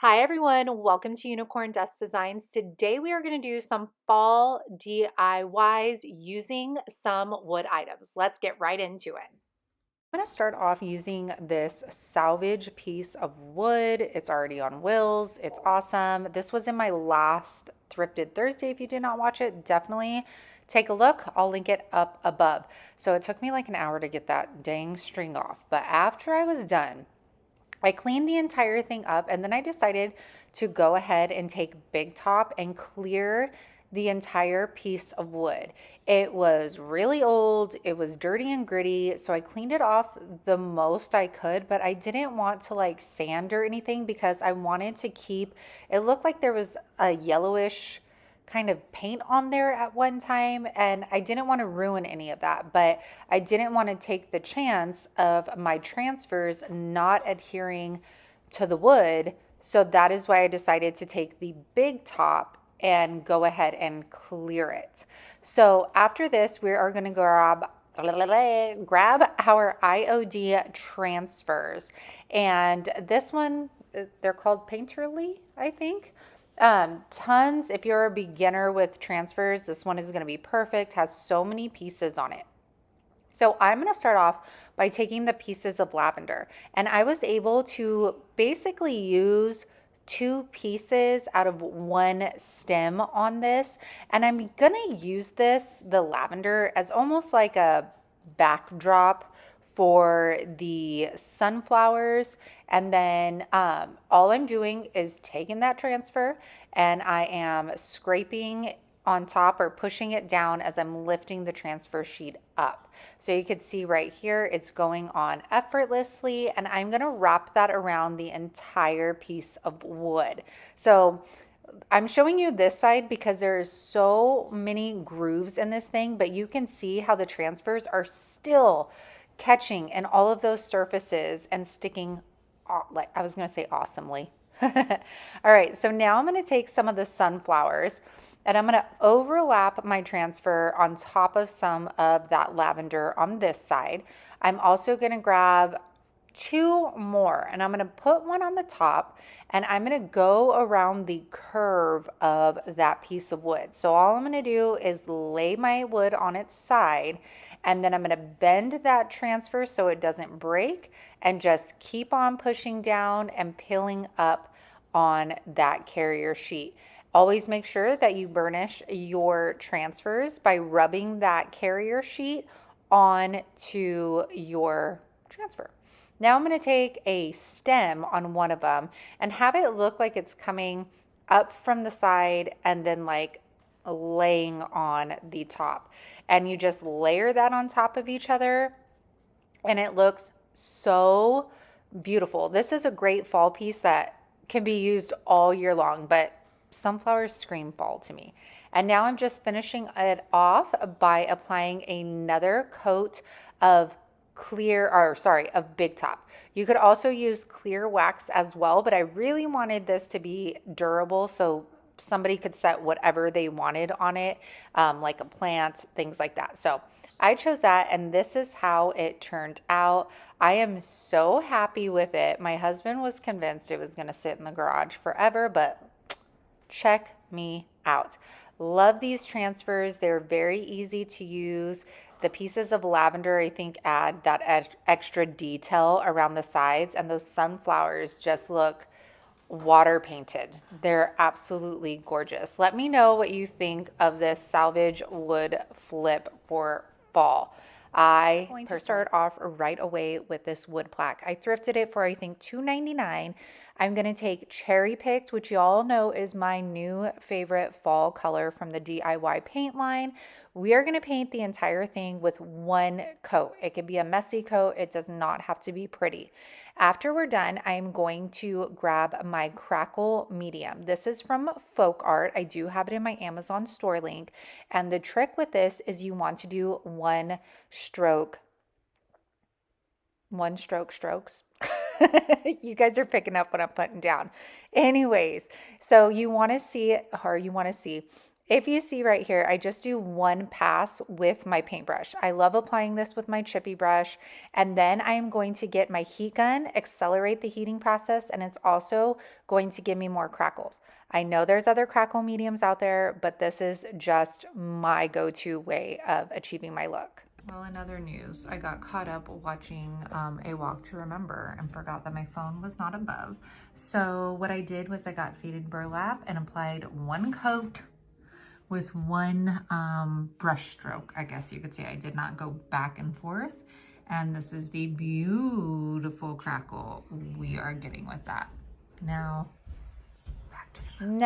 Hi everyone, welcome to Unicorn Dust Designs. Today we are going to do some fall DIYs using some wood items. Let's get right into it. I'm going to start off using this salvage piece of wood. It's already on wheels. It's awesome. This was in my last Thrifted Thursday. If you did not watch it, definitely take a look. I'll link it up above. So it took me like an hour to get that dang string off. But after I was done, I cleaned the entire thing up and then I decided to go ahead and take Big Top and clear the entire piece of wood. It was really old, it was dirty and gritty, so I cleaned it off the most I could, but I didn't want to like sand or anything because I wanted to keep, it looked like there was a yellowish kind of paint on there at one time, and I didn't want to ruin any of that, but I didn't want to take the chance of my transfers not adhering to the wood. So that is why I decided to take the Big Top and go ahead and clear it. So after this, we are going to grab our IOD transfers, and this one, they're called Painterly, I think. Tons. If you're a beginner with transfers, this one is going to be perfect. Has so many pieces on it. So I'm going to start off by taking the pieces of lavender, and I was able to basically use two pieces out of one stem on this, and I'm going to use the lavender, as almost like a backdrop for the sunflowers. And then all I'm doing is taking that transfer and I am scraping on top or pushing it down as I'm lifting the transfer sheet up. So you can see right here, it's going on effortlessly, and I'm going to wrap that around the entire piece of wood. So I'm showing you this side because there's so many grooves in this thing, but you can see how the transfers are still catching in all of those surfaces and sticking, like I was going to say awesomely. All right, so now I'm going to take some of the sunflowers and I'm going to overlap my transfer on top of some of that lavender on this side. I'm also going to grab two more, and I'm going to put one on the top, and I'm going to go around the curve of that piece of wood. So all I'm going to do is lay my wood on its side, and then I'm going to bend that transfer so it doesn't break, and just keep on pushing down and peeling up on that carrier sheet. Always make sure that you burnish your transfers by rubbing that carrier sheet onto your transfer. Now I'm going to take a stem on one of them and have it look like it's coming up from the side and then like laying on the top. And you just layer that on top of each other and it looks so beautiful. This is a great fall piece that can be used all year long, but sunflowers scream fall to me. And now I'm just finishing it off by applying another coat of of Big Top. You could also use clear wax as well, but I really wanted this to be durable so somebody could set whatever they wanted on it, like a plant, things like that. So I chose that, and this is how it turned out. I am so happy with it. My husband was convinced it was going to sit in the garage forever, but check me out. Love these transfers. They're very easy to use. The pieces of lavender, I think, add that extra detail around the sides, and those sunflowers just look water painted. They're absolutely gorgeous. Let me know what you think of this salvage wood flip for fall. I'm going to start off right away with this wood plaque. I thrifted it for I think $2.99. I'm going to take Cherry Picked, which y'all know is my new favorite fall color from the DIY paint line. We are going to paint the entire thing with one coat. It could be a messy coat. It does not have to be pretty. After we're done, I'm going to grab my Crackle Medium. This is from Folk Art. I do have it in my Amazon store link. And the trick with this is you want to do one stroke strokes. You guys are picking up what I'm putting down. Anyways, so you want to see If you see right here, I just do one pass with my paintbrush. I love applying this with my chippy brush. And then I am going to get my heat gun, accelerate the heating process, and it's also going to give me more crackles. I know there's other crackle mediums out there, but this is just my go-to way of achieving my look. Well, in other news, I got caught up watching A Walk to Remember and forgot that my phone was not above. So what I did was I got faded burlap and applied one coat with one brush stroke, I guess you could say. I did not go back and forth. And this is the beautiful crackle we are getting with that. Now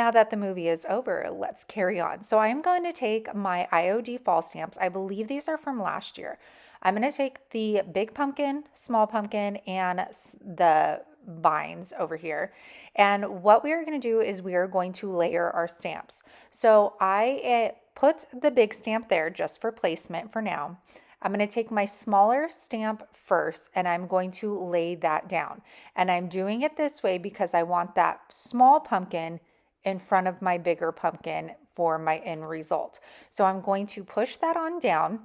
that the movie is over, let's carry on. So I'm going to take my IOD fall stamps. I believe these are from last year. I'm going to take the big pumpkin, small pumpkin, and the vines over here. And what we are going to do is we are going to layer our stamps. So I put the big stamp there just for placement for now. I'm going to take my smaller stamp first and I'm going to lay that down. And I'm doing it this way because I want that small pumpkin in front of my bigger pumpkin for my end result. So I'm going to push that on down.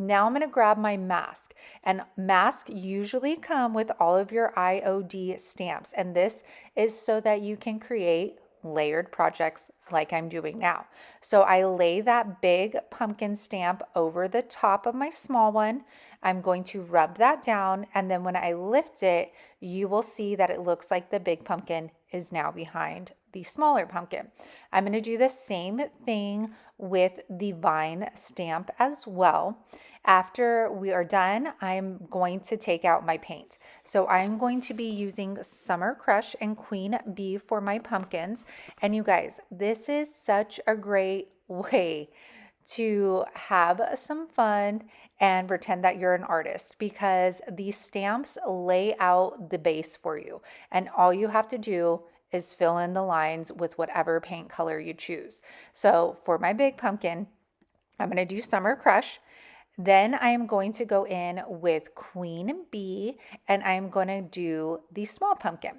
Now I'm going to grab my mask, and masks usually come with all of your IOD stamps, and this is so that you can create layered projects like I'm doing now. So I lay that big pumpkin stamp over the top of my small one. I'm going to rub that down, and then when I lift it, you will see that it looks like the big pumpkin is now behind the smaller pumpkin. I'm going to do the same thing with the vine stamp as well. After we are done, I'm going to take out my paint. So I'm going to be using Summer Crush and Queen Bee for my pumpkins. And you guys, this is such a great way to have some fun and pretend that you're an artist, because these stamps lay out the base for you. And all you have to do is fill in the lines with whatever paint color you choose. So for my big pumpkin, I'm going to do Summer Crush. Then I am going to go in with Queen Bee and I'm going to do the small pumpkin.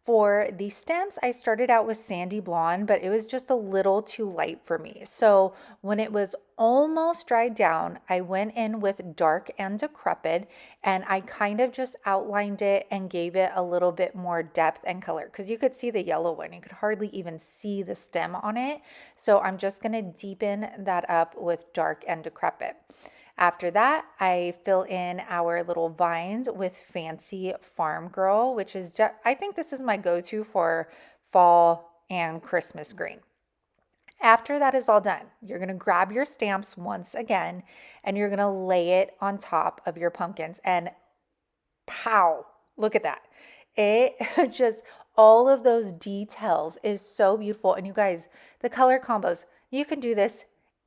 For the stems, I started out with Sandy Blonde, but it was just a little too light for me. So when it was almost dried down, I went in with Dark and Decrepit, and I kind of just outlined it and gave it a little bit more depth and color, because you could see the yellow one. You could hardly even see the stem on it. So I'm just going to deepen that up with Dark and Decrepit. After that, I fill in our little vines with Fancy Farm Girl, which is, I think this is my go-to for fall and Christmas green. After that is all done, you're going to grab your stamps once again, and you're going to lay it on top of your pumpkins, and pow, look at that. It just, all of those details is so beautiful. And you guys, the color combos, you can do this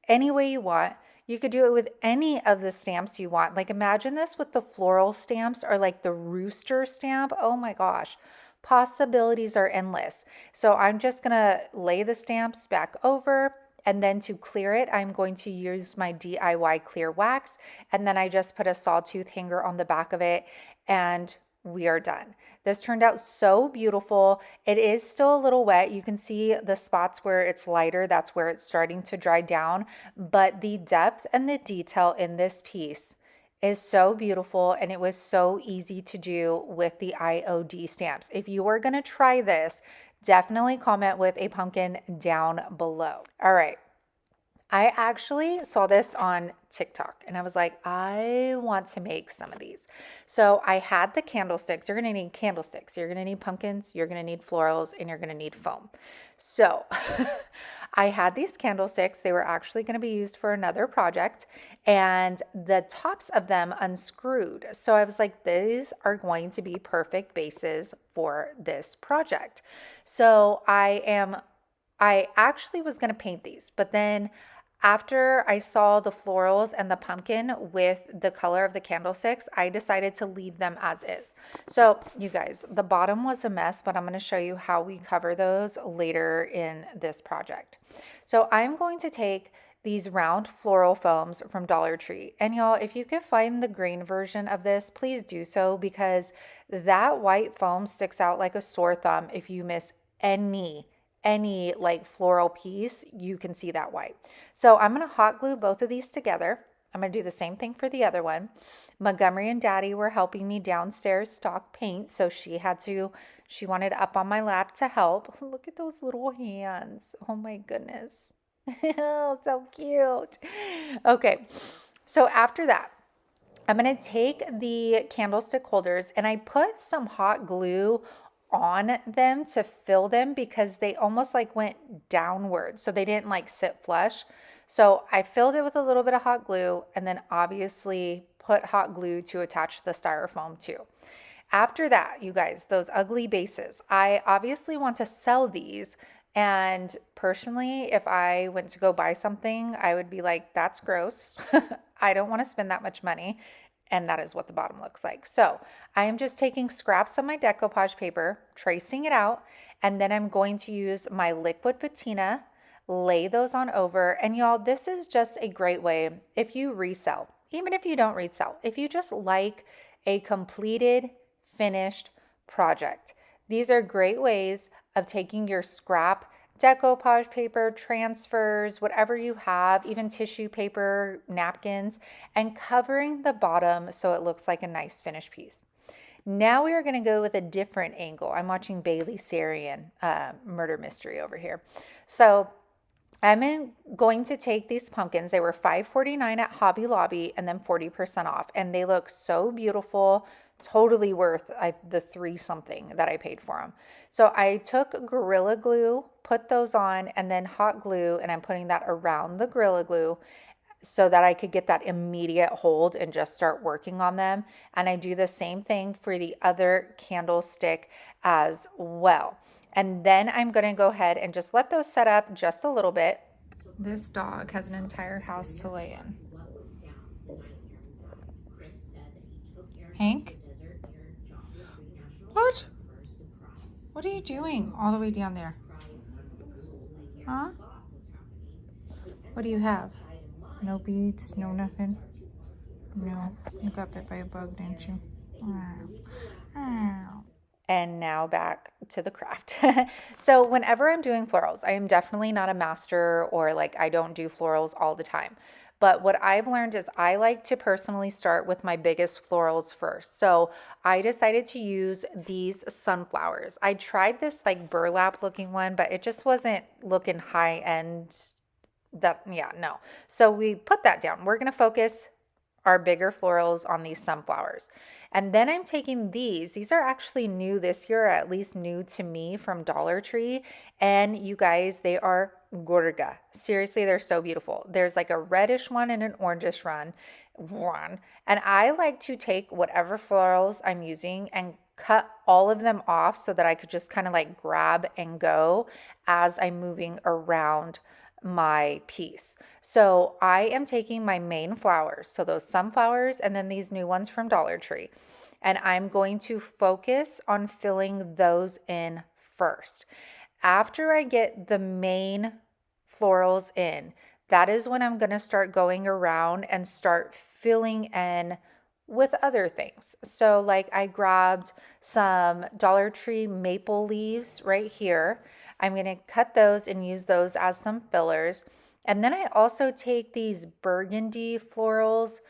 any way you want. You could do it with any of the stamps you want. Like imagine this with the floral stamps or like the rooster stamp. Oh my gosh, possibilities are endless. So I'm just gonna lay the stamps back over, and then to clear it, I'm going to use my DIY clear wax, and then I just put a sawtooth hanger on the back of it, and we are done. This turned out so beautiful. It is still a little wet. You can see the spots where it's lighter. That's where it's starting to dry down. But the depth and the detail in this piece is so beautiful, and it was so easy to do with the IOD stamps. If you are going to try this, definitely comment with a pumpkin down below. All right. I actually saw this on TikTok and I was like, I want to make some of these. So I had the candlesticks. You're going to need candlesticks. You're going to need pumpkins. You're going to need florals, and you're going to need foam. So I had these candlesticks. They were actually going to be used for another project, and the tops of them unscrewed. So I was like, these are going to be perfect bases for this project. So I actually was going to paint these, but then after I saw the florals and the pumpkin with the color of the candlesticks, I decided to leave them as is. So you guys, the bottom was a mess, but I'm going to show you how we cover those later in this project. So I'm going to take these round floral foams from Dollar Tree. And y'all, if you can find the green version of this, please do so, because that white foam sticks out like a sore thumb if you miss any any like floral piece, you can see that white. So I'm going to hot glue both of these together. I'm going to do the same thing for the other one. Montgomery and Daddy were helping me downstairs stock paint, so she wanted up on my lap to help. Look at those little hands. Oh my goodness. Oh, so cute. Okay, so after that, I'm going to take the candlestick holders and I put some hot glue on them to fill them because they almost like went downward. So they didn't like sit flush. So I filled it with a little bit of hot glue and then obviously put hot glue to attach the styrofoam to. After that, you guys, those ugly bases, I obviously want to sell these. And personally, if I went to go buy something, I would be like, that's gross. I don't want to spend that much money. And that is what the bottom looks like. So I am just taking scraps of my decoupage paper, tracing it out, and then I'm going to use my liquid patina, lay those on over. And y'all, this is just a great way if you resell, even if you don't resell, if you just like a completed, finished project. These are great ways of taking your scrap decoupage paper, transfers, whatever you have, even tissue paper, napkins, and covering the bottom so it looks like a nice finished piece. Now we are going to go with a different angle. I'm watching Bailey Sarian murder mystery over here. So I'm going to take these pumpkins. They were $5.49 at Hobby Lobby and then 40% off. And they look so beautiful, totally worth the $3 something that I paid for them. So I took Gorilla Glue, put those on, and then hot glue, and I'm putting that around the Gorilla Glue so that I could get that immediate hold and just start working on them. And I do the same thing for the other candlestick as well. And then I'm going to go ahead and just let those set up just a little bit. This dog has an entire house to lay in. Hank? What? What are you doing all the way down there? Huh? What do you have? No beads? No nothing? No. You got bit by a bug, didn't you? And now back to the craft. So whenever I'm doing florals, I am definitely not a master or like I don't do florals all the time. But what I've learned is I like to personally start with my biggest florals first. So I decided to use these sunflowers. I tried this like burlap looking one, but it just wasn't looking high end. No. So we put that down. We're going to focus our bigger florals on these sunflowers. And then I'm taking these are actually new this year, or at least new to me from Dollar Tree. And you guys, they are gorga. Seriously, they're so beautiful. There's like a reddish one and an orangish one. And I like to take whatever florals I'm using and cut all of them off so that I could just kind of like grab and go as I'm moving around my piece. So I am taking my main flowers, so those sunflowers and then these new ones from Dollar Tree, and I'm going to focus on filling those in first. After I get the main florals in, that is when I'm going to start going around and start filling in with other things. So like I grabbed some Dollar Tree maple leaves right here. I'm going to cut those and use those as some fillers. And then I also take these burgundy florals.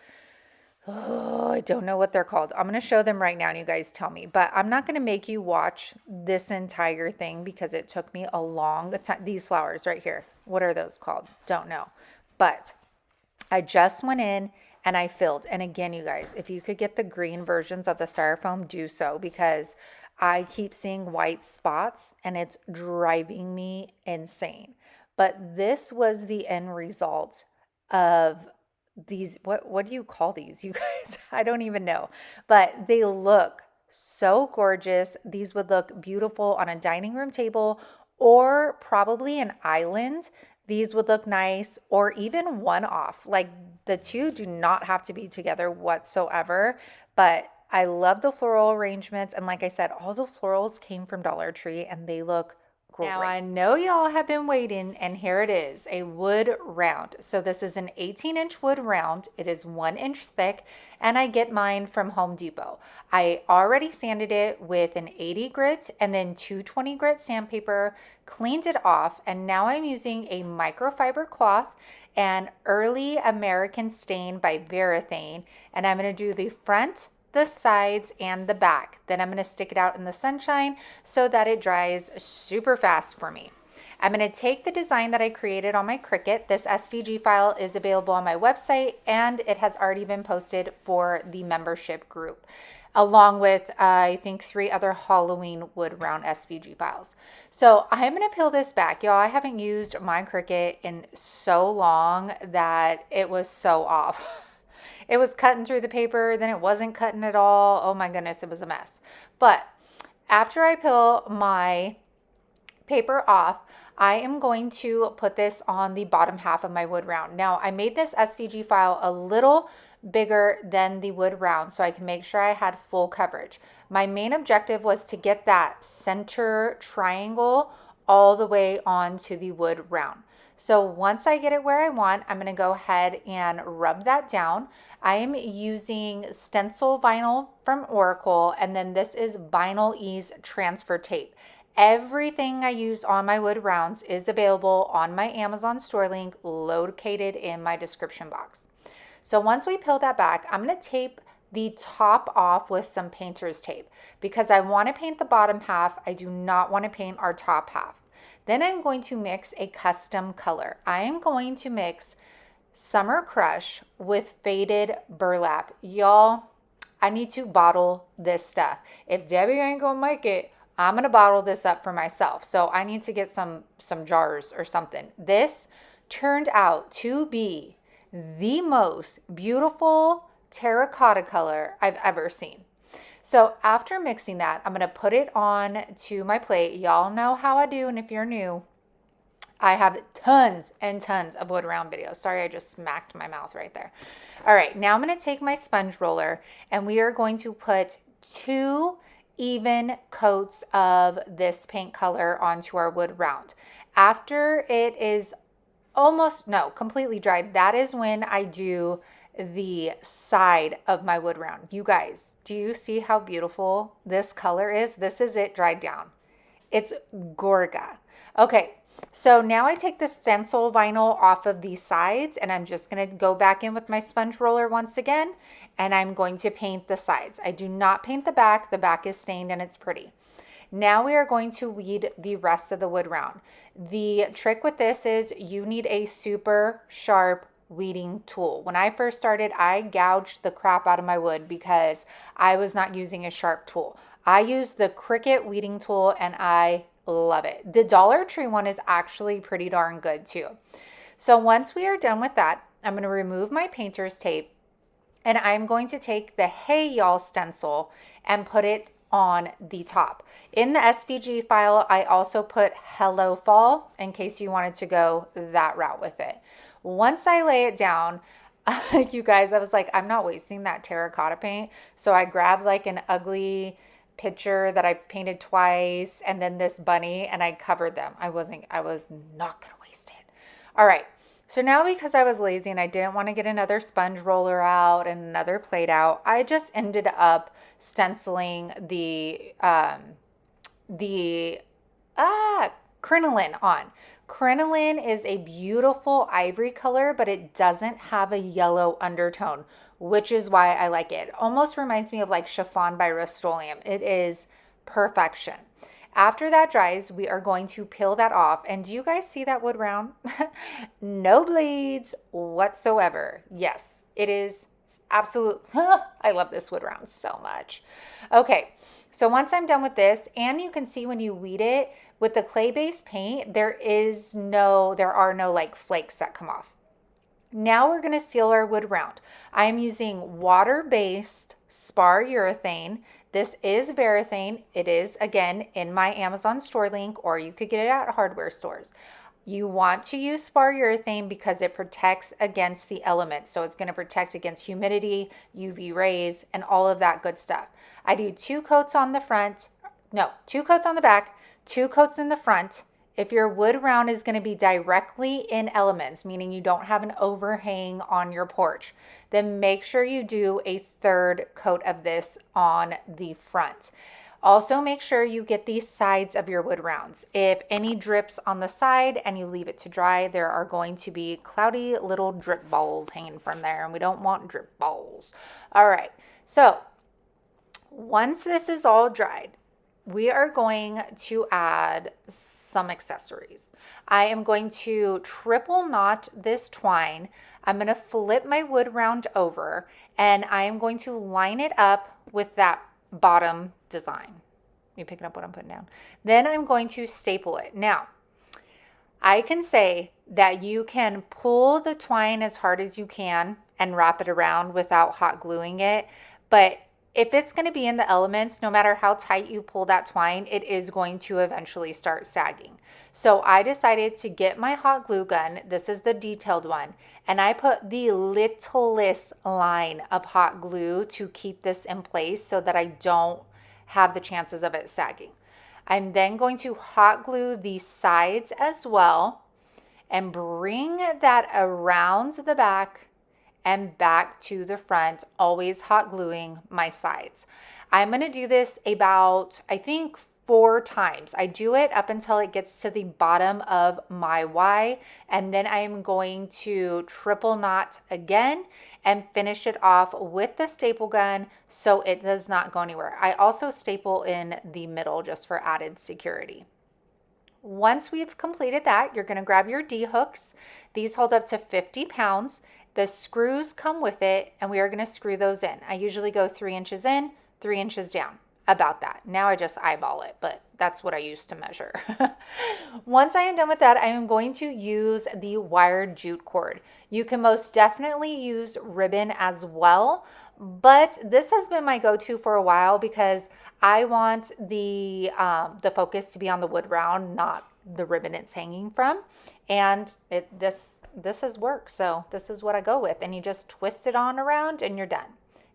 Oh, I don't know what they're called. I'm going to show them right now and you guys tell me. But I'm not going to make you watch this entire thing because it took me a long time. These flowers right here. What are those called? Don't know. But I just went in and I filled. And again, you guys, if you could get the green versions of the styrofoam, do so because I keep seeing white spots and it's driving me insane. But this was the end result of these. What do you call these, you guys? I don't even know. But they look so gorgeous. These would look beautiful on a dining room table or probably an island. These would look nice or even one off. Like the two do not have to be together whatsoever. But I love the floral arrangements. And like I said, all the florals came from Dollar Tree and they look Now I know y'all have been waiting, and here it is, a wood round. So this is an 18-inch wood round. It is 1 inch thick, and I get mine from Home Depot. I already sanded it with an 80 grit and then 220 grit sandpaper, cleaned it off, and now I'm using a microfiber cloth and Early American Stain by Varathane, and I'm going to do the front, the sides, and the back. Then I'm going to stick it out in the sunshine so that it dries super fast for me. I'm going to take the design that I created on my Cricut. This SVG file is available on my website, and it has already been posted for the membership group, along with I think 3 other Halloween wood round SVG files. So I'm going to peel this back. Y'all, I haven't used my Cricut in so long that it was so off. It was cutting through the paper, then it wasn't cutting at all. Oh my goodness, it was a mess. But after I peel my paper off, I am going to put this on the bottom half of my wood round. Now, I made this SVG file a little bigger than the wood round so I can make sure I had full coverage. My main objective was to get that center triangle all the way onto the wood round. So once I get it where I want, I'm going to go ahead and rub that down. I am using stencil vinyl from Oracle, and then this is Vinyl Ease transfer tape. Everything I use on my wood rounds is available on my Amazon store link located in my description box. So once we peel that back, I'm going to tape the top off with some painter's tape because I want to paint the bottom half. I do not want to paint our top half. Then I'm going to mix a custom color. I am going to mix Summer Crush with Faded Burlap. Y'all, I need to bottle this stuff. If Debbie ain't gonna make it, I'm gonna bottle this up for myself. So I need to get some jars or something. This turned out to be the most beautiful terracotta color I've ever seen. So after mixing that, I'm going to put it on to my plate. Y'all know how I do, and if you're new, I have tons and tons of wood round videos. Sorry, I just smacked my mouth right there. All right, now I'm going to take my sponge roller, and we are going to put 2 even coats of this paint color onto our wood round. After it is completely dried, that is when I do the side of my wood round. You guys, do you see how beautiful this color is? This is it dried down. It's gorga. Okay, so now I take the stencil vinyl off of these sides, and I'm just going to go back in with my sponge roller once again, and I'm going to paint the sides. I do not paint the back. The back is stained and it's pretty. Now we are going to weed the rest of the wood round. The trick with this is you need a super sharp weeding tool. When I first started, I gouged the crap out of my wood because I was not using a sharp tool. I use the Cricut weeding tool and I love it. The Dollar Tree one is actually pretty darn good too. So once we are done with that, I'm going to remove my painter's tape and I'm going to take the Hey Y'all stencil and put it on the top. In the SVG file, I also put Hello Fall in case you wanted to go that route with it. Once I lay it down, you guys, I was like, I'm not wasting that terracotta paint. So I grabbed like an ugly picture that I've painted twice and then this bunny and I covered them. I was not going to waste it. All right. So now because I was lazy and I didn't want to get another sponge roller out and another plate out, I just ended up stenciling the crinoline on. Crinoline is a beautiful ivory color, but it doesn't have a yellow undertone, which is why I like it. It almost reminds me of like chiffon by Rust-Oleum. It is perfection. After that dries, we are going to peel that off. And do you guys see that wood round? No bleeds whatsoever. Yes, it is absolute. I love this wood round so much. Okay, so once I'm done with this, and you can see when you weed it with the clay-based paint, there are no like flakes that come off. Now we're going to seal our wood round. I'm using water-based spar urethane. This is Varathane. It is, again, in my Amazon store link, or you could get it at hardware stores. You want to use spar urethane because it protects against the elements. So it's going to protect against humidity, UV rays, and all of that good stuff. I do 2 coats on the front, 2 coats on the back, 2 coats in the front, if your wood round is going to be directly in elements, meaning you don't have an overhang on your porch, then make sure you do a third coat of this on the front. Also, make sure you get the sides of your wood rounds. If any drips on the side and you leave it to dry, there are going to be cloudy little drip balls hanging from there, and we don't want drip balls. All right, so once this is all dried, we are going to add some accessories. I am going to triple knot this twine. I'm going to flip my wood round over, and I am going to line it up with that bottom design. You picking up what I'm putting down? Then I'm going to staple it. Now, I can say that you can pull the twine as hard as you can and wrap it around without hot gluing it, but if it's going to be in the elements, no matter how tight you pull that twine, it is going to eventually start sagging. So I decided to get my hot glue gun. This is the detailed one. And I put the littlest line of hot glue to keep this in place so that I don't have the chances of it sagging. I'm then going to hot glue the sides as well and bring that around the back and back to the front, always hot gluing my sides. I'm going to do this about, I think, 4 times. I do it up until it gets to the bottom of my Y, and then I am going to triple knot again and finish it off with the staple gun so it does not go anywhere. I also staple in the middle just for added security. Once we've completed that, you're going to grab your D hooks. These hold up to 50 pounds. The screws come with it, and we are going to screw those in. I usually go 3 inches in, 3 inches down, about that. Now I just eyeball it, but that's what I used to measure. Once I am done with that, I am going to use the wired jute cord. You can most definitely use ribbon as well, but this has been my go-to for a while because I want the focus to be on the wood round, not the ribbon it's hanging from. And this has worked, so this is what I go with. And you just twist it on around and you're done.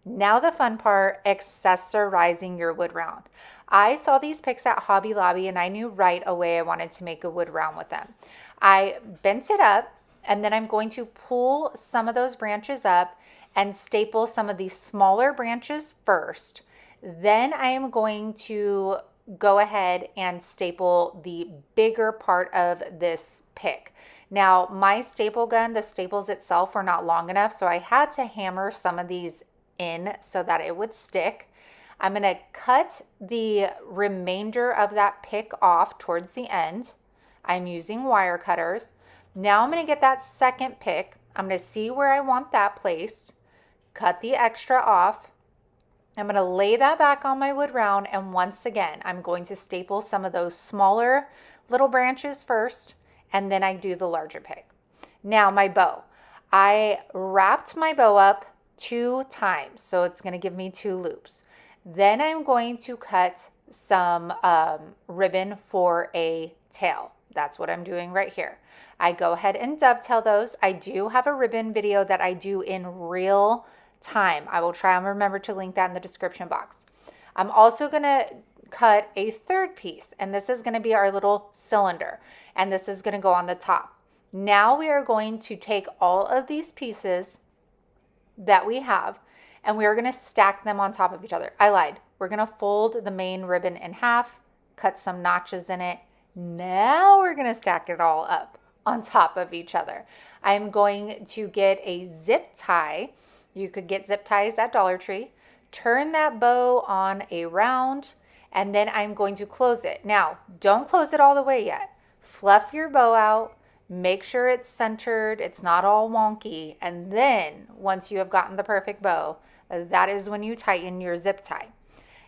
Now the fun part, accessorizing your wood round. I saw these pics at Hobby Lobby and I knew right away I wanted to make a wood round with them. I bent it up, and then I'm going to pull some of those branches up and staple some of these smaller branches first. Then I am going to go ahead and staple the bigger part of this pick. Now, my staple gun, the staples itself were not long enough, so I had to hammer some of these in so that it would stick. I'm going to cut the remainder of that pick off towards the end. I'm using wire cutters. Now I'm going to get that second pick. I'm going to see where I want that placed, cut the extra off. I'm going to lay that back on my wood round, and once again, I'm going to staple some of those smaller little branches first, and then I do the larger pick. Now my bow. I wrapped my bow up 2 times, so it's going to give me 2 loops. Then I'm going to cut some ribbon for a tail. That's what I'm doing right here. I go ahead and dovetail those. I do have a ribbon video that I do in real time. I will try and remember to link that in the description box. I'm also going to cut a third piece, and this is going to be our little cylinder, and this is going to go on the top. Now we are going to take all of these pieces that we have, and we are going to stack them on top of each other. I lied. We're going to fold the main ribbon in half, cut some notches in it. Now we're going to stack it all up on top of each other. I'm going to get a zip tie. You could get zip ties at Dollar Tree. Turn that bow on a round, and then I'm going to close it. Now, don't close it all the way yet. Fluff your bow out. Make sure it's centered, it's not all wonky, and then once you have gotten the perfect bow, that is when you tighten your zip tie.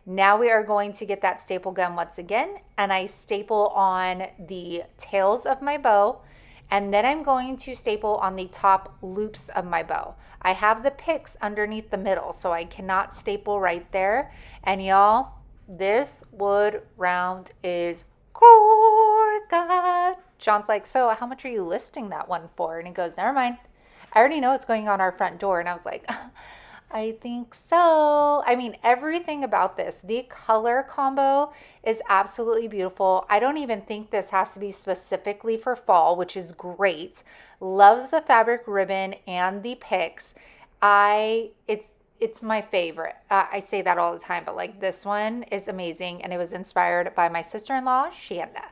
Now we are going to get that staple gun once again, and I staple on the tails of my bow, and then I'm going to staple on the top loops of my bow. I have the picks underneath the middle, so I cannot staple right there. And y'all, this wood round is gorgeous. John's like, so how much are you listing that one for? And he goes, never mind. I already know it's going on our front door. And I was like, I think so. I mean, everything about this, the color combo is absolutely beautiful. I don't even think this has to be specifically for fall, which is great. Love the fabric ribbon and the picks. It's my favorite. I say that all the time, but like this one is amazing, and it was inspired by my sister-in-law, Shanda.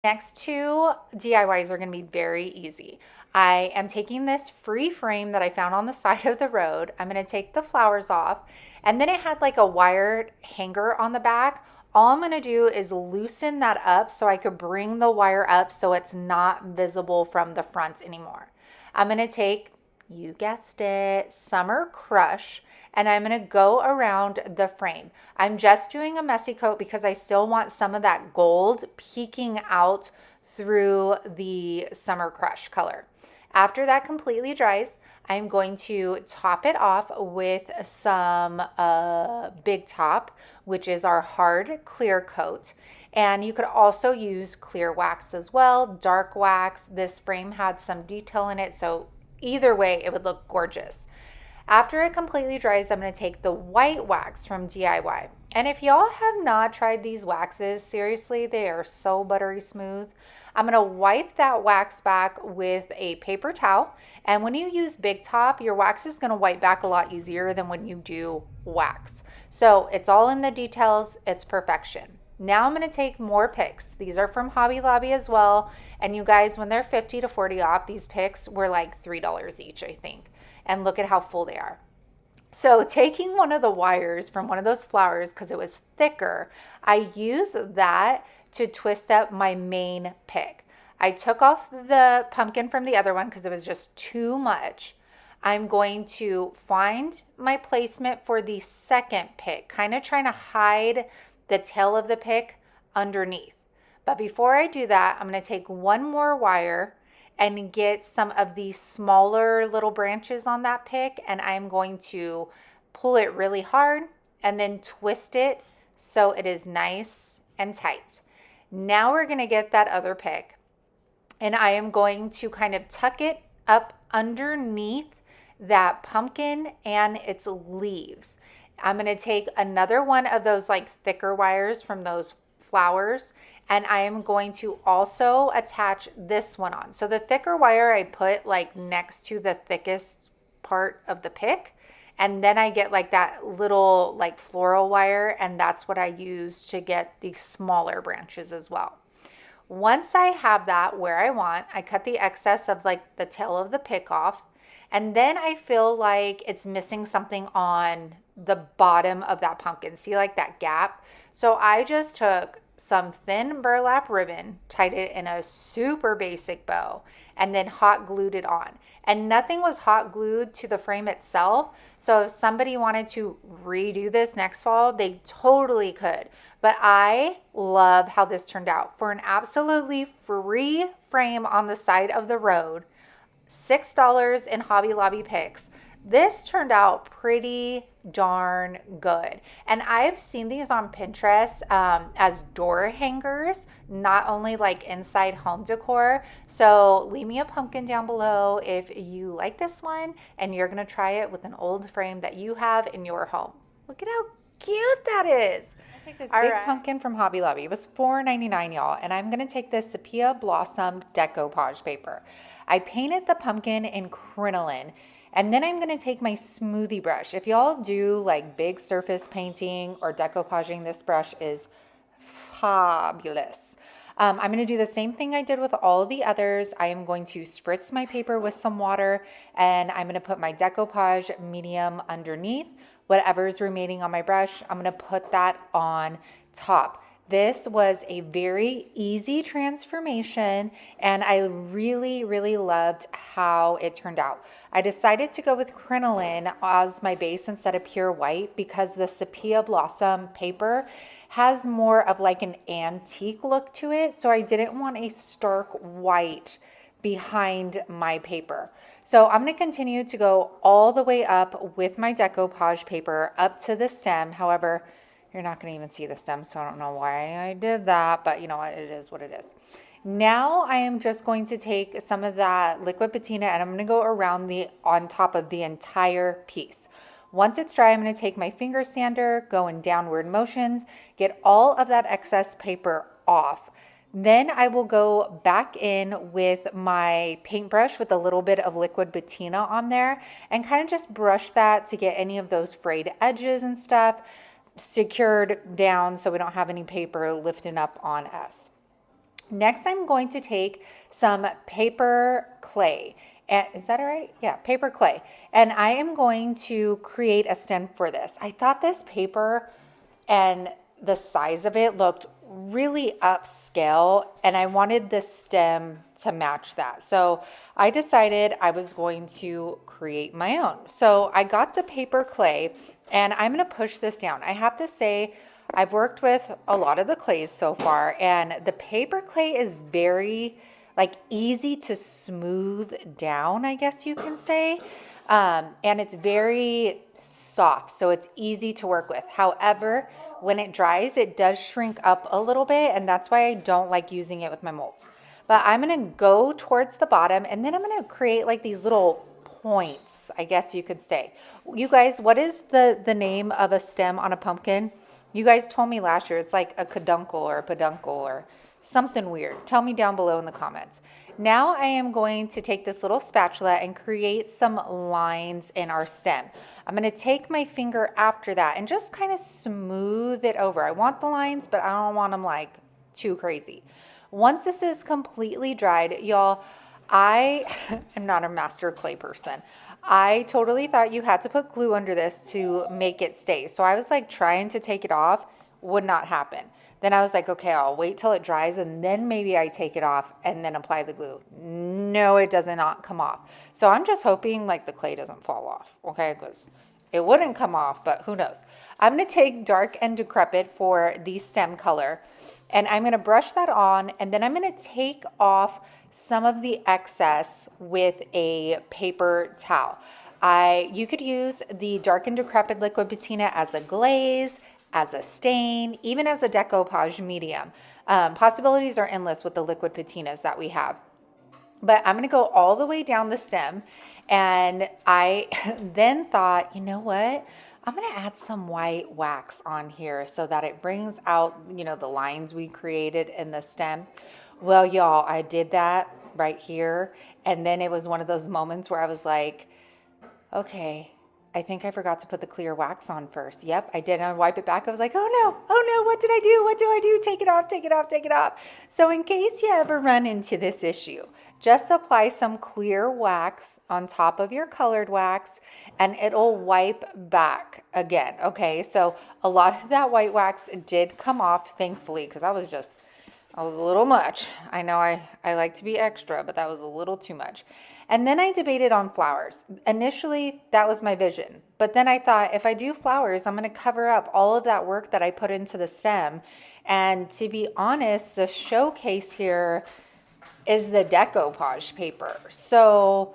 Next two DIYs are going to be very easy. I am taking this free frame that I found on the side of the road. I'm going to take the flowers off, and then it had like a wired hanger on the back. All I'm going to do is loosen that up so I could bring the wire up so it's not visible from the front anymore. I'm going to take, you guessed it, Summer Crush, and I'm going to go around the frame. I'm just doing a messy coat because I still want some of that gold peeking out through the Summer Crush color. After that completely dries, I'm going to top it off with some Big Top, which is our hard clear coat. And you could also use clear wax as well, dark wax. This frame had some detail in it, so either way, it would look gorgeous. After it completely dries, I'm going to take the white wax from DIY. And if y'all have not tried these waxes, seriously, they are so buttery smooth. I'm going to wipe that wax back with a paper towel. And when you use Big Top, your wax is going to wipe back a lot easier than when you do wax. So it's all in the details. It's perfection. Now I'm going to take more picks. These are from Hobby Lobby as well. And you guys, when they're 50 to 40 off, these picks were like $3 each, I think. And look at how full they are. So taking one of the wires from one of those flowers, because it was thicker, I used that to twist up my main pick. I took off the pumpkin from the other one because it was just too much. I'm going to find my placement for the second pick, kind of trying to hide the tail of the pick underneath. But before I do that, I'm going to take one more wire and get some of these smaller little branches on that pick, and I'm going to pull it really hard and then twist it so it is nice and tight. Now we're going to get that other pick, and I am going to kind of tuck it up underneath that pumpkin and its leaves. I'm going to take another one of those like thicker wires from those flowers, and I am going to also attach this one on. So the thicker wire I put like next to the thickest part of the pick, and then I get like that little like floral wire, and that's what I use to get these smaller branches as well. Once I have that where I want, I cut the excess of like the tail of the pick off, and then I feel like it's missing something on the bottom of that pumpkin. See like that gap? So I just took some thin burlap ribbon, tied it in a super basic bow, and then hot glued it on. And nothing was hot glued to the frame itself. So if somebody wanted to redo this next fall, they totally could. But I love how this turned out. For an absolutely free frame on the side of the road, $6 in Hobby Lobby picks, this turned out pretty darn good. And I've seen these on Pinterest as door hangers, not only like inside home decor. So leave me a pumpkin down below if you like this one and you're going to try it with an old frame that you have in your home. Look at how cute that is. I take this big pumpkin from Hobby Lobby. It was $4.99, y'all. And I'm going to take this sepia blossom decoupage paper. I painted the pumpkin in crinoline. And then I'm going to take my smoothie brush. If y'all do like big surface painting or decoupaging, this brush is fabulous. I'm going to do the same thing I did with all the others. I am going to spritz my paper with some water, and I'm going to put my decoupage medium underneath. Whatever's remaining on my brush, I'm going to put that on top. This was a very easy transformation, and I really, really loved how it turned out. I decided to go with crinoline as my base instead of pure white because the sepia blossom paper has more of like an antique look to it, so I didn't want a stark white behind my paper. So I'm going to continue to go all the way up with my decoupage paper up to the stem. However, You're not going to even see the stem, so I don't know why I did that, but you know what? It is what it is. Now I am just going to take some of that liquid patina and I'm going to go around on top of the entire piece. Once it's dry, I'm going to take my finger sander, go in downward motions, get all of that excess paper off. Then I will go back in with my paintbrush with a little bit of liquid patina on there and kind of just brush that to get any of those frayed edges and stuff secured down so we don't have any paper lifting up on us. Next, I'm going to take some paper clay. And is that all right? Yeah, paper clay. And I am going to create a stem for this. I thought this paper and the size of it looked really upscale and I wanted the stem to match that. So I decided I was going to create my own. So I got the paper clay and I'm going to push this down. I have to say, I've worked with a lot of the clays so far and the paper clay is very easy to smooth down, I guess you can say. And it's very soft, so it's easy to work with. However, when it dries, it does shrink up a little bit, and that's why I don't like using it with my molds. But I'm gonna go towards the bottom, and then I'm gonna create like these little points, I guess you could say. You guys, what is the name of a stem on a pumpkin? You guys told me last year it's like a caduncle or a peduncle or something weird. Tell me down below in the comments. Now I am going to take this little spatula and create some lines in our stem. I'm going to take my finger after that and just kind of smooth it over. I want the lines, but I don't want them like too crazy. Once this is completely dried, y'all, I am not a master clay person. I totally thought you had to put glue under this to make it stay. So I was like trying to take it off, would not happen. Then I was like, okay, I'll wait till it dries and then maybe I take it off and then apply the glue. No, it does not come off. So I'm just hoping like the clay doesn't fall off, okay? Because it wouldn't come off, but who knows? I'm gonna take Dark and Decrepit for the stem color and I'm gonna brush that on and then I'm gonna take off some of the excess with a paper towel. You could use the Dark and Decrepit liquid patina as a glaze, as a stain, even as a decoupage medium. Possibilities are endless with the liquid patinas that we have. But I'm gonna go all the way down the stem and I then thought, you know what? I'm gonna add some white wax on here so that it brings out, you know, the lines we created in the stem. Well, y'all, I did that right here. And then it was one of those moments where I was like, okay, I think I forgot to put the clear wax on first. Yep, I did. And I wipe it back. I was like, oh no, what did I do? What do I do? Take it off, take it off, take it off. So in case you ever run into this issue, just apply some clear wax on top of your colored wax and it'll wipe back again. Okay, so a lot of that white wax did come off, thankfully, because I was a little much. I know I like to be extra, but that was a little too much. And then I debated on flowers. Initially, that was my vision. But then I thought, if I do flowers, I'm going to cover up all of that work that I put into the stem. And to be honest, the showcase here is the decoupage paper. So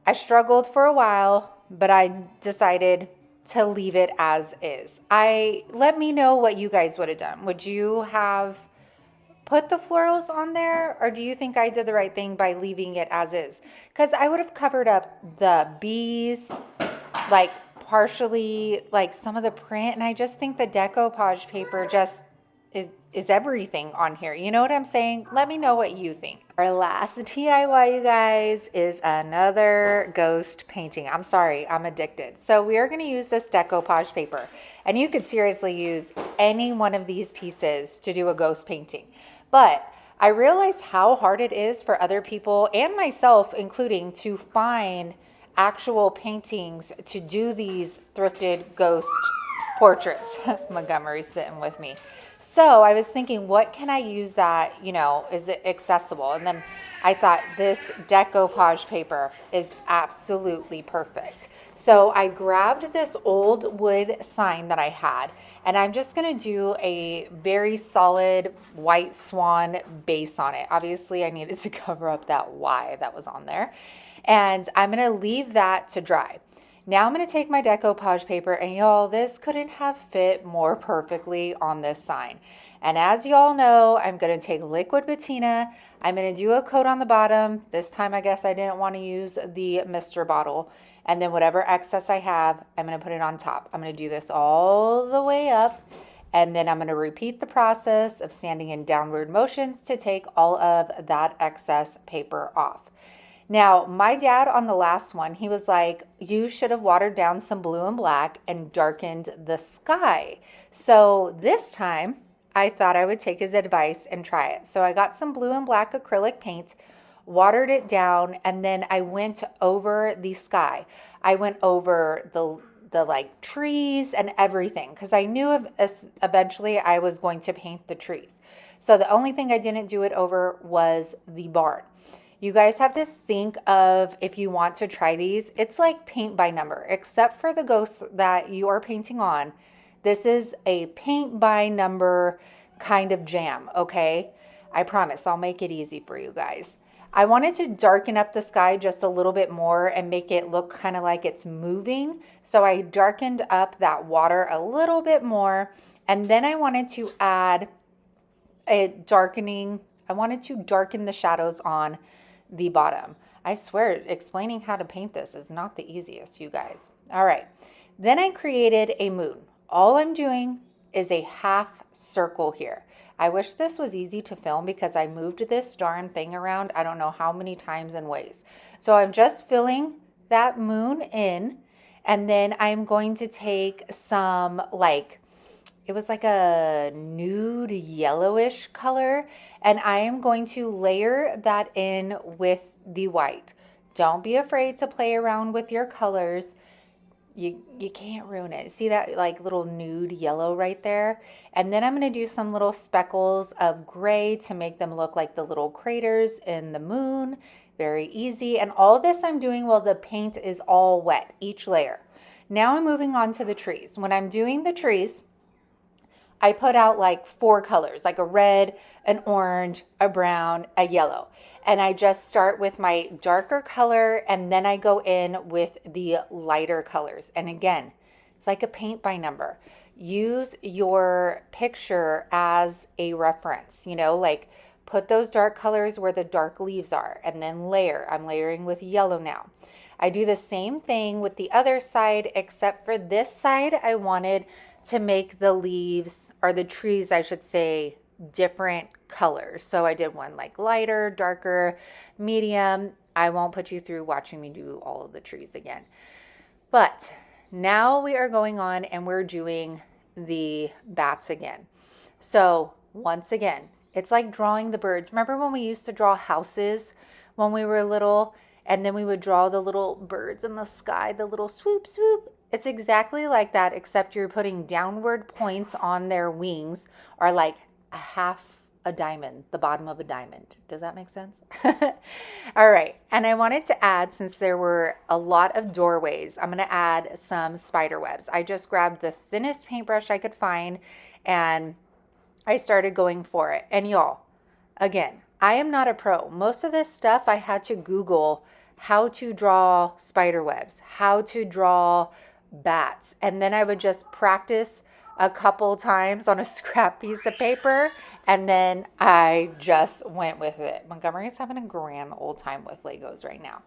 I struggled for a while, but I decided to leave it as is. Let me know what you guys would have done. Would you have put the florals on there, or do you think I did the right thing by leaving it as is? Because I would have covered up the bees, like partially, like some of the print, and I just think the decoupage paper just is everything on here. You know what I'm saying? Let me know what you think. Our last DIY, you guys, is another ghost painting. I'm sorry, I'm addicted. So we are going to use this decoupage paper, and you could seriously use any one of these pieces to do a ghost painting. But I realize how hard it is for other people and myself including to find actual paintings to do these thrifted ghost portraits. Montgomery's sitting with me. So I was thinking, what can I use that, you know, is it accessible? And then I thought this decoupage paper is absolutely perfect. So I grabbed this old wood sign that I had, and I'm just going to do a very solid white swan base on it. Obviously, I needed to cover up that Y that was on there. And I'm going to leave that to dry. Now I'm going to take my decoupage paper, and y'all, this couldn't have fit more perfectly on this sign. And as y'all know, I'm going to take liquid patina. I'm going to do a coat on the bottom. This time I guess I didn't want to use the mister bottle. And then whatever excess I have, I'm going to put it on top. I'm going to do this all the way up. And then I'm going to repeat the process of sanding in downward motions to take all of that excess paper off. Now, my dad on the last one, he was like, you should have watered down some blue and black and darkened the sky. So this time, I thought I would take his advice and try it. So I got some blue and black acrylic paint, watered it down, and then I went over the sky. I went over the like trees and everything because I knew eventually I was going to paint the trees. So the only thing I didn't do it over was the barn. You guys have to think of, if you want to try these, it's like paint by number, except for the ghost that you are painting on. This is a paint by number kind of jam, okay? I promise I'll make it easy for you guys. I wanted to darken up the sky just a little bit more and make it look kind of like it's moving. So I darkened up that water a little bit more. And then I wanted to add a darkening. I wanted to darken the shadows on the bottom. I swear, explaining how to paint this is not the easiest, you guys. All right. Then I created a moon. All I'm doing is a half circle here. I wish this was easy to film because I moved this darn thing around I don't know how many times and ways. So I'm just filling that moon in, and then I'm going to take some it was like a nude yellowish color, and I am going to layer that in with the white. Don't be afraid to play around with your colors. You can't ruin it. See that like little nude yellow right there? And then I'm going to do some little speckles of gray to make them look like the little craters in the moon. Very easy. And all this I'm doing while the paint is all wet, each layer. Now I'm moving on to the trees. When I'm doing the trees, I put out like 4 colors, like a red, an orange, a brown, a yellow. And I just start with my darker color, and then I go in with the lighter colors. And again, it's like a paint by number. Use your picture as a reference, like put those dark colors where the dark leaves are, and then layer. I'm layering with yellow now. I do the same thing with the other side, except for this side, I wanted to make the leaves, or the trees, I should say, different colors. So I did one like lighter, darker, medium. I won't put you through watching me do all of the trees again. But now we are going on and we're doing the bats again. So once again, it's like drawing the birds. Remember when we used to draw houses when we were little, and then we would draw the little birds in the sky, the little swoop, swoop. It's exactly like that, except you're putting downward points on their wings, or like a half a diamond, the bottom of a diamond. Does that make sense? All right. And I wanted to add, since there were a lot of doorways, I'm going to add some spider webs. I just grabbed the thinnest paintbrush I could find, and I started going for it. And y'all, again, I am not a pro. Most of this stuff I had to Google how to draw spider webs, how to draw bats, and then I would just practice a couple times on a scrap piece of paper, and then I just went with it. Montgomery's having a grand old time with Legos right now.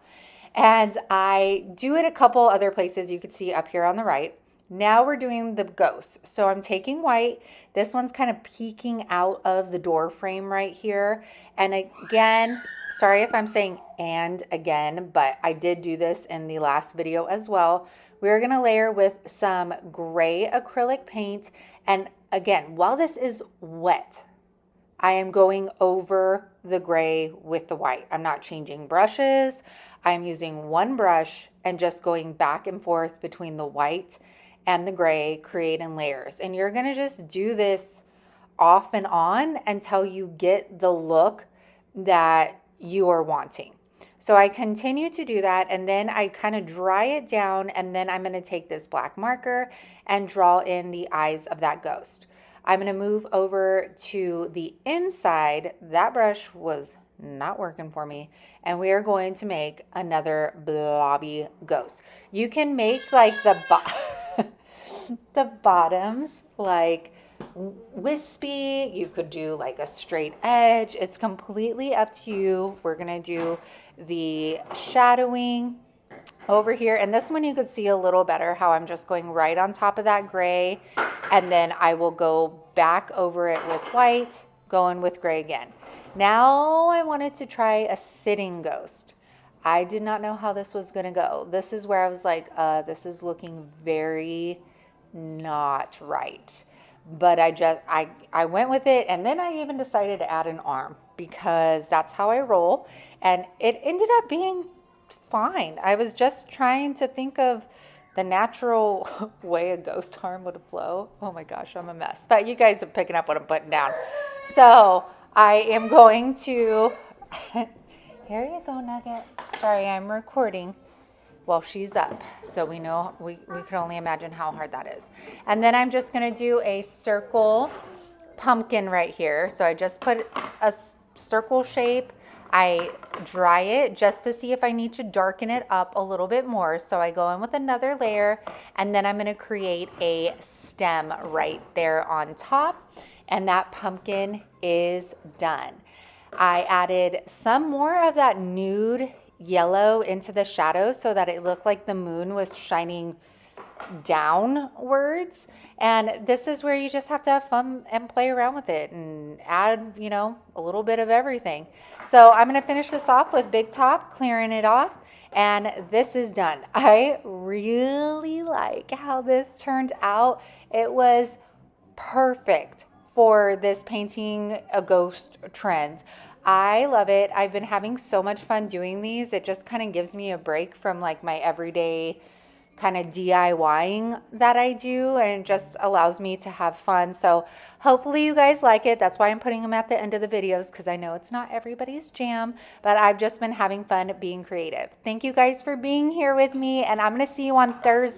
And I do it a couple other places you could see up here on the right. Now we're doing the ghost. So I'm taking white. This one's kind of peeking out of the door frame right here. And again, sorry if I'm saying and again, but I did do this in the last video as well. We're going to layer with some gray acrylic paint. And again, while this is wet, I am going over the gray with the white. I'm not changing brushes. I'm using one brush and just going back and forth between the white and the gray, creating layers. And you're going to just do this off and on until you get the look that you are wanting. So I continue to do that, and then I kind of dry it down, and then I'm going to take this black marker and draw in the eyes of that ghost. I'm going to move over to the inside. That brush was not working for me. And we are going to make another blobby ghost. You can make like the bottoms like wispy. You could do like a straight edge. It's completely up to you. We're gonna do the shadowing over here, and this one you could see a little better how I'm just going right on top of that gray, and then I will go back over it with white, going with gray again. Now I wanted to try a sitting ghost. I did not know how this was gonna go. This is where I was like, this is looking very not right. But I went with it, and then I even decided to add an arm because that's how I roll, and it ended up being fine. I was just trying to think of the natural way a ghost arm would flow. Oh my gosh, I'm a mess. But you guys are picking up what I'm putting down. So I am going to, here you go, Nugget. Sorry, I'm recording while she's up. So we know, we can only imagine how hard that is. And then I'm just gonna do a circle pumpkin right here. So I just put a circle shape. I dry it just to see if I need to darken it up a little bit more. So I go in with another layer, and then I'm going to create a stem right there on top, and that pumpkin is done. I added some more of that nude yellow into the shadows so that it looked like the moon was shining downwards, and this is where you just have to have fun and play around with it and add, you know, a little bit of everything. So I'm going to finish this off with Big Top, clearing it off, and this is done. I really like how this turned out. It was perfect for this painting a ghost trend. I love it. I've been having so much fun doing these. It just kind of gives me a break from like my everyday kind of DIYing that I do, and it just allows me to have fun. So hopefully you guys like it. That's why I'm putting them at the end of the videos, because I know it's not everybody's jam, but I've just been having fun being creative. Thank you guys for being here with me, and I'm going to see you on Thursday.